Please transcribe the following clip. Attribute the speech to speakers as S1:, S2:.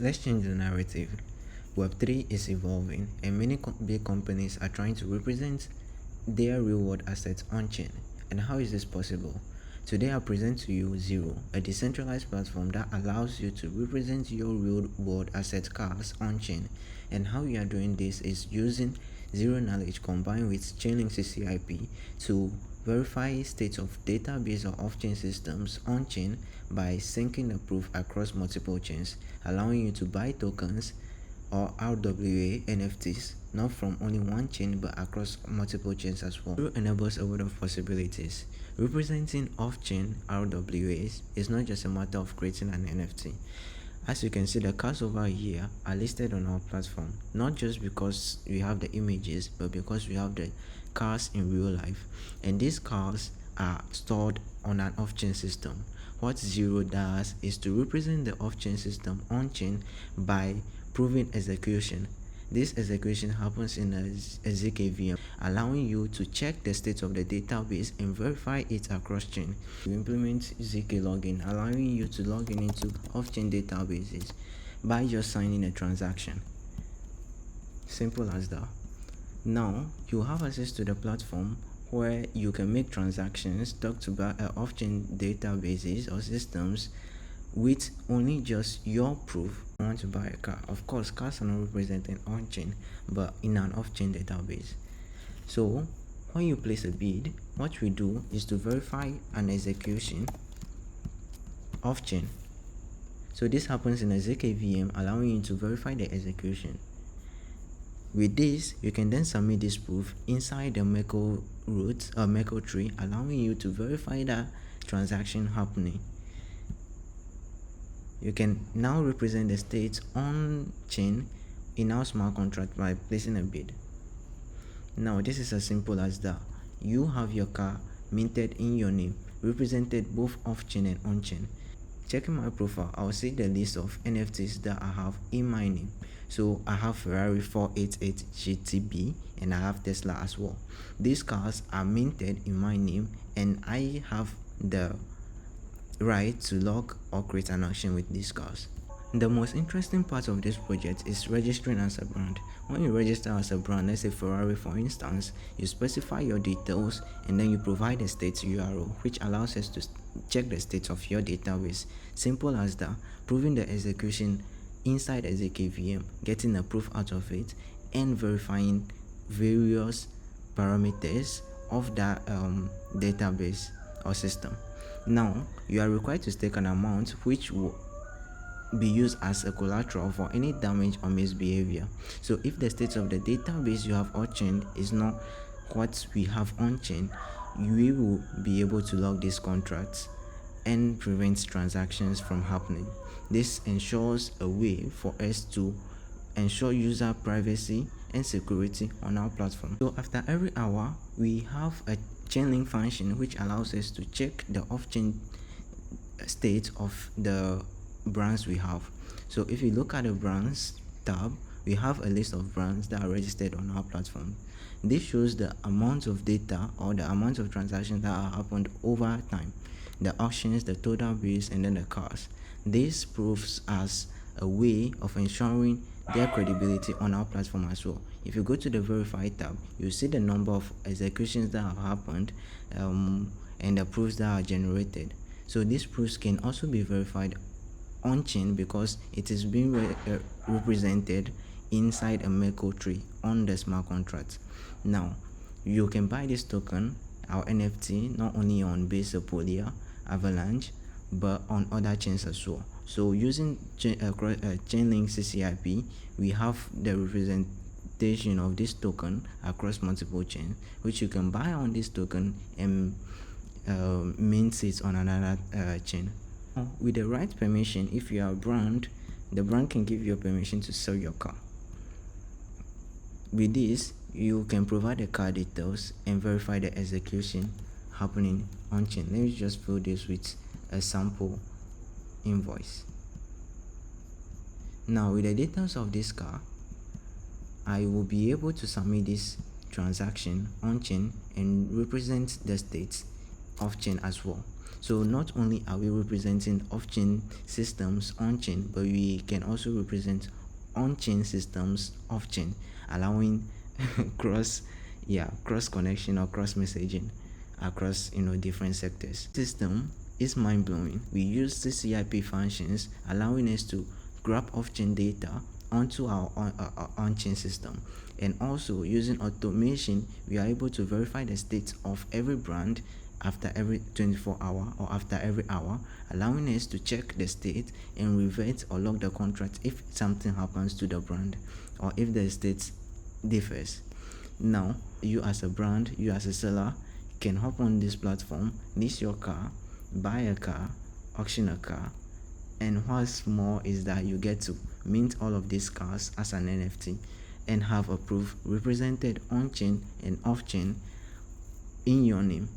S1: Let's change the narrative. Web3 is evolving, and many big companies are trying to represent their real world assets on chain. And how is this possible? Today I present to you Zero, a decentralized platform that allows you to represent your real world asset cars on chain. And how you are doing this is using zero knowledge combined with Chainlink CCIP to verify states of database or off-chain systems on-chain by syncing the proof across multiple chains, allowing you to buy tokens or RWA NFTs not from only one chain but across multiple chains as well. Zero enables a world of possibilities. Representing off-chain RWAs is not just a matter of creating an NFT. As you can see, the cars over here are listed on our platform, not just because we have the images, but because we have the cars in real life. And these cars are stored on an off-chain system. What Zero does is to represent the off-chain system on-chain by proving execution. This execution happens in a zkVM, allowing you to check the state of the database and verify it across chain. We implement zk login, allowing you to log in into off-chain databases by just signing a transaction. Simple as that. Now you have access to the platform where you can make transactions, talk to off-chain databases or systems with only just your proof. You want to buy a car. Of course, cars are not represented on-chain, but in an off-chain database. So when you place a bid, what we do is to verify an execution off-chain. So this happens in a zkVM, allowing you to verify the execution. With this, you can then submit this proof inside the Merkle root or Merkle tree, allowing you to verify that transaction happening. You can now represent the state on chain in our smart contract by placing a bid. Now this is as simple as that. You have your car minted in your name, represented both off chain and on chain. Checking my profile, I'll see the list of NFTs that I have in my name. So I have Ferrari 488 GTB and I have Tesla as well. These cars are minted in my name and I have the right to log or create an auction with these cars. The most interesting part of this project is registering as a brand. When you register as a brand, let's say Ferrari for instance, you specify your details and then you provide a state URL which allows us to check the state of your database. Simple as that, proving the execution inside a zkVM, getting a proof out of it and verifying various parameters of that database or system. Now you are required to stake an amount which will be used as a collateral for any damage or misbehavior. So if the state of the database you have on-chain is not what we have on-chain, we will be able to log these contracts and prevent transactions from happening. This ensures a way for us to ensure user privacy and security on our platform. So after every hour, we have a Chainlink function which allows us to check the off-chain state of the brands we have. So if you look at the brands tab, we have a list of brands that are registered on our platform. This shows the amount of data or the amount of transactions that have happened over time, the auctions, the total bills, and then the cars. This proves as a way of ensuring their credibility on our platform as well. If you go to the verify tab, you see the number of executions that have happened and the proofs that are generated. So these proofs can also be verified on chain because it is being represented inside a Merkle tree on the smart contract. Now you can buy this token, our NFT, not only on Base Polia, Avalanche, but on other chains as well. So using Chainlink CCIP, we have the representation of this token across multiple chains, which you can buy on this token and mint it on another chain. With the right permission, if you are a brand, the brand can give you permission to sell your car. With this, you can provide the car details and verify the execution happening on chain. Let me just fill this with a sample invoice. Now with the details of this car, I will be able to submit this transaction on chain and represent the states off-chain as well. So not only are we representing off-chain systems on-chain, but we can also represent on-chain systems off-chain, allowing cross cross connection or cross messaging across different sectors. System is mind-blowing. We use the CIP functions, allowing us to grab off-chain data onto our on-chain system, and also using automation we are able to verify the state of every brand after every 24 hour or after every hour, allowing us to check the state and revert or lock the contract if something happens to the brand or if the state differs. Now you as a brand, you as a seller, can hop on this platform, list your car, buy a car, auction a car, and what's more is that you get to mint all of these cars as an NFT and have a proof represented on-chain and off-chain in your name.